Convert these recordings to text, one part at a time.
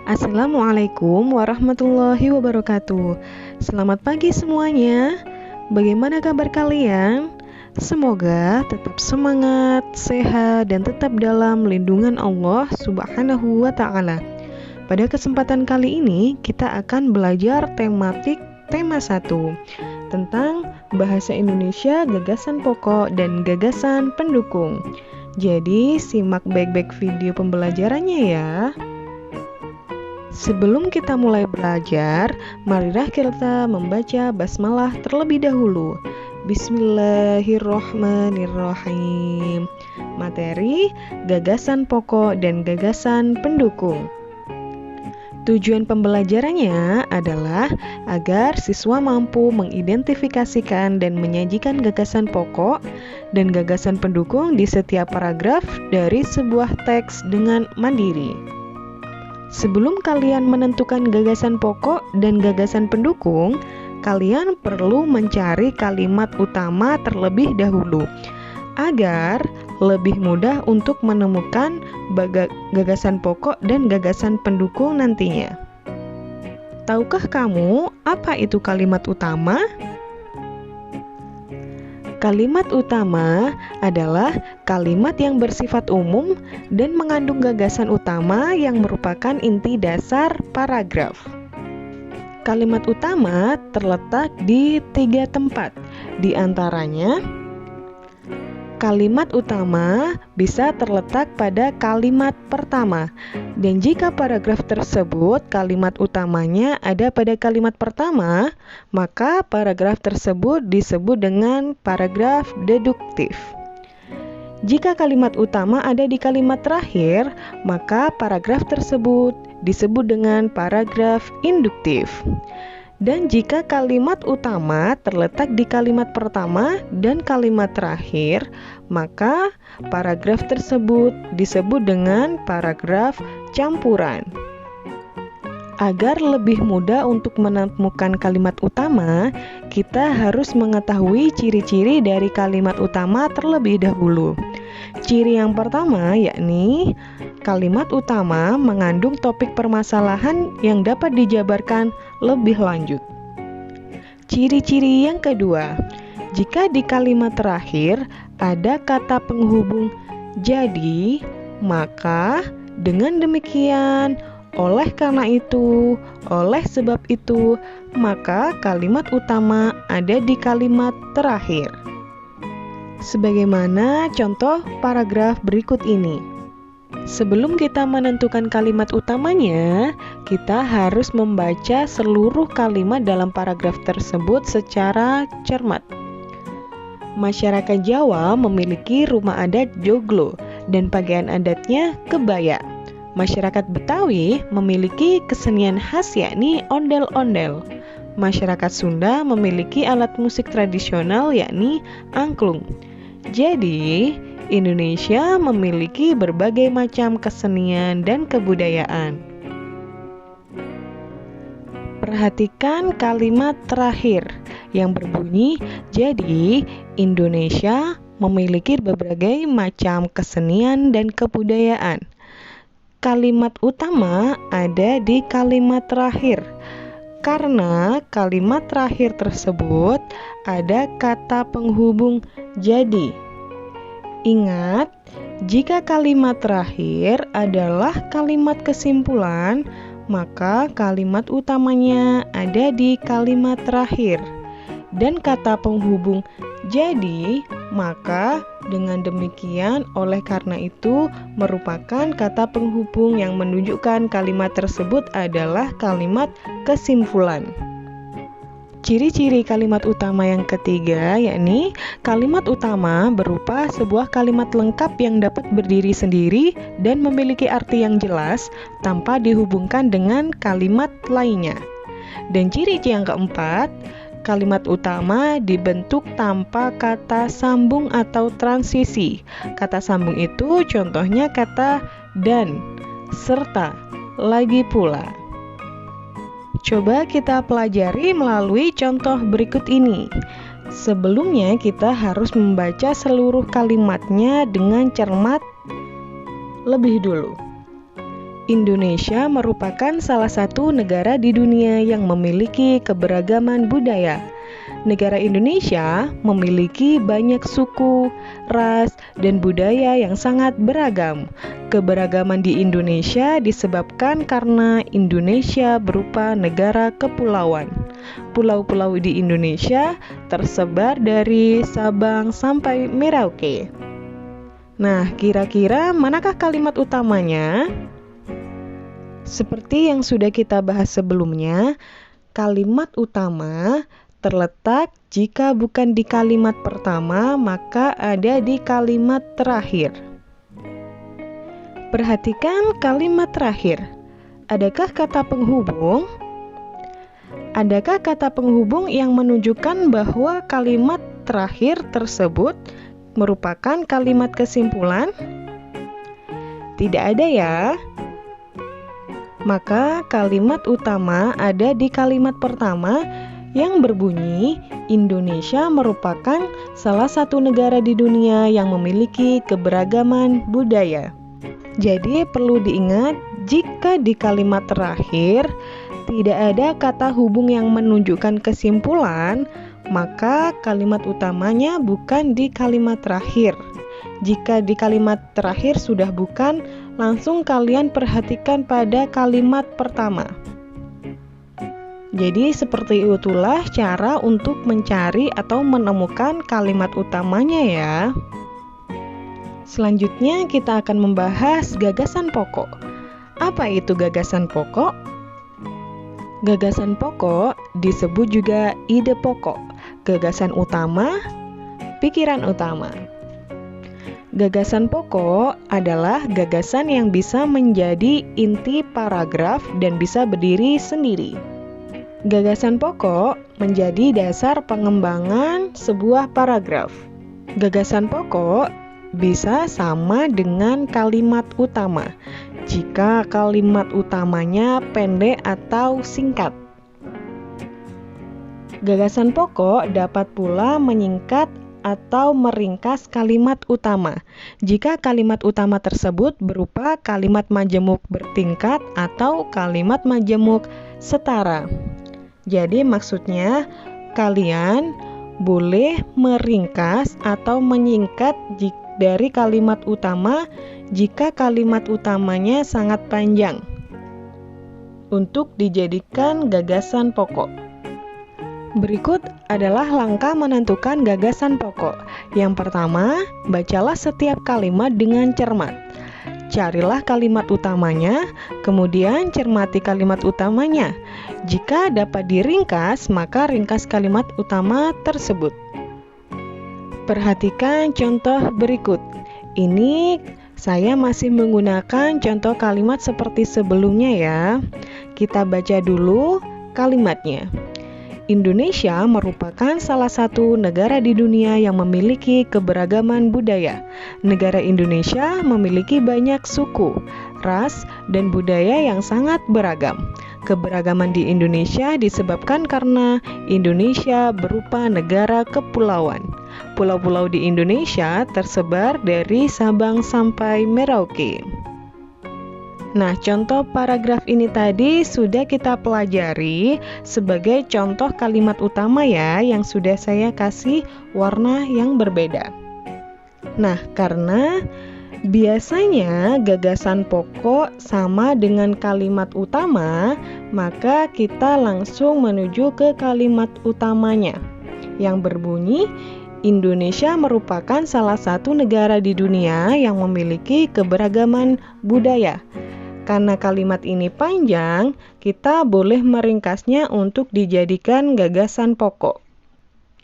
Assalamualaikum warahmatullahi wabarakatuh. Selamat pagi semuanya. Bagaimana kabar kalian? Semoga tetap semangat, sehat, dan tetap dalam lindungan Allah Subhanahu wa Ta'ala. Pada kesempatan kali ini, kita akan belajar tema 1 tentang bahasa Indonesia, gagasan pokok dan gagasan pendukung. Jadi, simak baik-baik video pembelajarannya ya. Sebelum kita mulai belajar, marilah kita membaca basmalah terlebih dahulu. Bismillahirrohmanirrohim. Materi, gagasan pokok dan gagasan pendukung. Tujuan pembelajarannya adalah agar siswa mampu mengidentifikasikan dan menyajikan gagasan pokok dan gagasan pendukung di setiap paragraf dari sebuah teks dengan mandiri. Sebelum kalian menentukan gagasan pokok dan gagasan pendukung, kalian perlu mencari kalimat utama terlebih dahulu, agar lebih mudah untuk menemukan gagasan pokok dan gagasan pendukung nantinya. Tahukah kamu apa itu kalimat utama? Kalimat utama adalah kalimat yang bersifat umum dan mengandung gagasan utama yang merupakan inti dasar paragraf. Kalimat utama terletak di 3 tempat, di antaranya kalimat utama bisa terletak pada kalimat pertama, dan jika paragraf tersebut kalimat utamanya ada pada kalimat pertama, maka paragraf tersebut disebut dengan paragraf deduktif. Jika kalimat utama ada di kalimat terakhir, maka paragraf tersebut disebut dengan paragraf induktif. Dan jika kalimat utama terletak di kalimat pertama dan kalimat terakhir, maka paragraf tersebut disebut dengan paragraf campuran. Agar lebih mudah untuk menemukan kalimat utama, kita harus mengetahui ciri-ciri dari kalimat utama terlebih dahulu. Ciri yang pertama yakni kalimat utama mengandung topik permasalahan yang dapat dijabarkan lebih lanjut. Ciri-ciri yang kedua, jika di kalimat terakhir ada kata penghubung jadi, maka dengan demikian, oleh karena itu, oleh sebab itu, maka kalimat utama ada di kalimat terakhir. Sebagaimana contoh paragraf berikut ini. Sebelum kita menentukan kalimat utamanya, kita harus membaca seluruh kalimat dalam paragraf tersebut secara cermat. Masyarakat Jawa memiliki rumah adat joglo dan pakaian adatnya kebaya. Masyarakat Betawi memiliki kesenian khas yakni ondel-ondel. Masyarakat Sunda memiliki alat musik tradisional yakni angklung. Jadi, Indonesia memiliki berbagai macam kesenian dan kebudayaan. Perhatikan kalimat terakhir yang berbunyi, jadi Indonesia memiliki berbagai macam kesenian dan kebudayaan. Kalimat utama ada di kalimat terakhir, karena kalimat terakhir tersebut ada kata penghubung jadi. Ingat, jika kalimat terakhir adalah kalimat kesimpulan, maka kalimat utamanya ada di kalimat terakhir. Dan kata penghubung jadi, maka dengan demikian oleh karena itu merupakan kata penghubung yang menunjukkan kalimat tersebut adalah kalimat kesimpulan. Ciri-ciri kalimat utama yang ketiga yakni kalimat utama berupa sebuah kalimat lengkap yang dapat berdiri sendiri dan memiliki arti yang jelas tanpa dihubungkan dengan kalimat lainnya. Dan ciri yang keempat, kalimat utama dibentuk tanpa kata sambung atau transisi. Kata sambung itu contohnya kata dan, serta, lagi pula. Coba kita pelajari melalui contoh berikut ini. Sebelumnya kita harus membaca seluruh kalimatnya dengan cermat lebih dulu. Indonesia merupakan salah satu negara di dunia yang memiliki keberagaman budaya. Negara Indonesia memiliki banyak suku, ras, dan budaya yang sangat beragam. Keberagaman di Indonesia disebabkan karena Indonesia berupa negara kepulauan. Pulau-pulau di Indonesia tersebar dari Sabang sampai Merauke. Nah, kira-kira manakah kalimat utamanya? Seperti yang sudah kita bahas sebelumnya, kalimat utama terletak jika bukan di kalimat pertama, maka ada di kalimat terakhir. Perhatikan kalimat terakhir. Adakah kata penghubung? Adakah kata penghubung yang menunjukkan bahwa kalimat terakhir tersebut merupakan kalimat kesimpulan? Tidak ada ya. Maka kalimat utama ada di kalimat pertama yang berbunyi Indonesia merupakan salah satu negara di dunia yang memiliki keberagaman budaya. Jadi perlu diingat, jika di kalimat terakhir tidak ada kata hubung yang menunjukkan kesimpulan, maka kalimat utamanya bukan di kalimat terakhir. Jika di kalimat terakhir sudah bukan, langsung kalian perhatikan pada kalimat pertama. Jadi seperti itulah cara untuk mencari atau menemukan kalimat utamanya ya. Selanjutnya kita akan membahas gagasan pokok. Apa itu gagasan pokok? Gagasan pokok disebut juga ide pokok, gagasan utama, pikiran utama. Gagasan pokok adalah gagasan yang bisa menjadi inti paragraf dan bisa berdiri sendiri. Gagasan pokok menjadi dasar pengembangan sebuah paragraf. Gagasan pokok bisa sama dengan kalimat utama jika kalimat utamanya pendek atau singkat. Gagasan pokok dapat pula menyingkat atau meringkas kalimat utama jika kalimat utama tersebut berupa kalimat majemuk bertingkat atau kalimat majemuk setara. Jadi maksudnya kalian boleh meringkas atau menyingkat dari kalimat utama jika kalimat utamanya sangat panjang untuk dijadikan gagasan pokok. Berikut adalah langkah menentukan gagasan pokok. Yang pertama, bacalah setiap kalimat dengan cermat. Carilah kalimat utamanya, kemudian cermati kalimat utamanya. Jika dapat diringkas, maka ringkas kalimat utama tersebut. Perhatikan contoh berikut. Ini saya masih menggunakan contoh kalimat seperti sebelumnya ya. Kita baca dulu kalimatnya. Indonesia merupakan salah satu negara di dunia yang memiliki keberagaman budaya. Negara Indonesia memiliki banyak suku, ras, dan budaya yang sangat beragam. Keberagaman di Indonesia disebabkan karena Indonesia berupa negara kepulauan. Pulau-pulau di Indonesia tersebar dari Sabang sampai Merauke. Nah, contoh paragraf ini tadi sudah kita pelajari sebagai contoh kalimat utama ya, yang sudah saya kasih warna yang berbeda. Nah, karena biasanya gagasan pokok sama dengan kalimat utama, maka kita langsung menuju ke kalimat utamanya yang berbunyi Indonesia merupakan salah satu negara di dunia yang memiliki keberagaman budaya. Karena kalimat ini panjang, kita boleh meringkasnya untuk dijadikan gagasan pokok.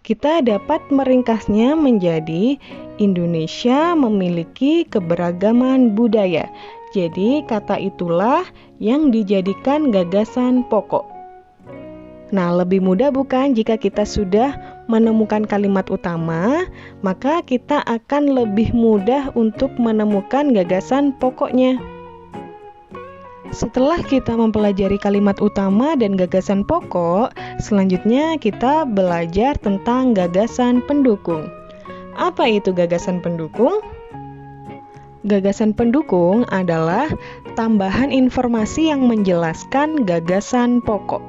Kita dapat meringkasnya menjadi Indonesia memiliki keberagaman budaya. Jadi kata itulah yang dijadikan gagasan pokok. Nah, lebih mudah bukan jika kita sudah menemukan kalimat utama, maka kita akan lebih mudah untuk menemukan gagasan pokoknya. Setelah kita mempelajari kalimat utama dan gagasan pokok, selanjutnya kita belajar tentang gagasan pendukung. Apa itu gagasan pendukung? Gagasan pendukung adalah tambahan informasi yang menjelaskan gagasan pokok.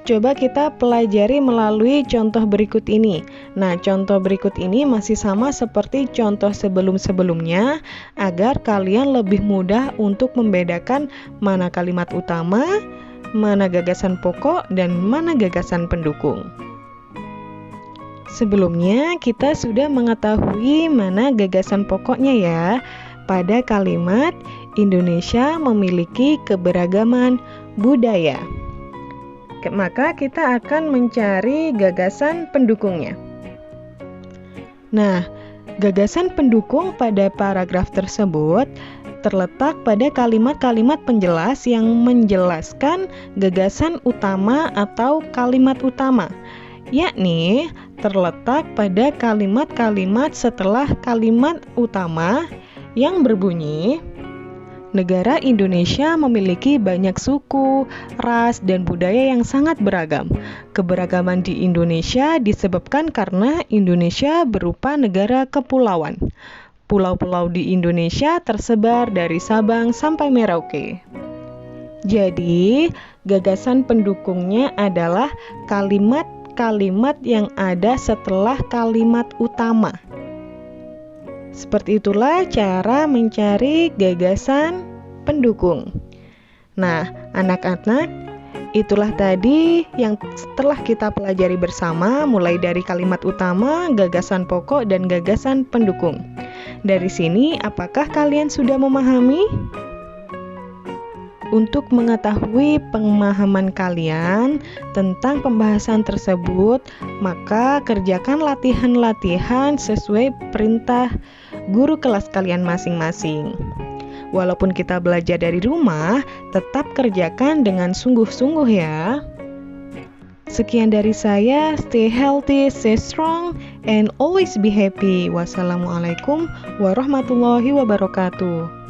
Coba kita pelajari melalui contoh berikut ini. Nah, contoh berikut ini masih sama seperti contoh sebelum-sebelumnya agar kalian lebih mudah untuk membedakan mana kalimat utama, mana gagasan pokok, dan mana gagasan pendukung. Sebelumnya, kita sudah mengetahui mana gagasan pokoknya ya. Pada kalimat Indonesia memiliki keberagaman budaya. Maka kita akan mencari gagasan pendukungnya. Nah, gagasan pendukung pada paragraf tersebut terletak pada kalimat-kalimat penjelas yang menjelaskan gagasan utama atau kalimat utama, yakni terletak pada kalimat-kalimat setelah kalimat utama yang berbunyi, negara Indonesia memiliki banyak suku, ras, dan budaya yang sangat beragam. Keberagaman di Indonesia disebabkan karena Indonesia berupa negara kepulauan. Pulau-pulau di Indonesia tersebar dari Sabang sampai Merauke. Jadi, gagasan pendukungnya adalah kalimat-kalimat yang ada setelah kalimat utama. Seperti itulah cara mencari gagasan pendukung. Nah, anak-anak, itulah tadi yang telah kita pelajari bersama, mulai dari kalimat utama, gagasan pokok, dan gagasan pendukung. Dari sini, apakah kalian sudah memahami? Untuk mengetahui pemahaman kalian tentang pembahasan tersebut, maka kerjakan latihan-latihan sesuai perintah guru kelas kalian masing-masing. Walaupun kita belajar dari rumah, tetap kerjakan dengan sungguh-sungguh ya. Sekian dari saya, stay healthy, stay strong, and always be happy. Wassalamualaikum warahmatullahi wabarakatuh.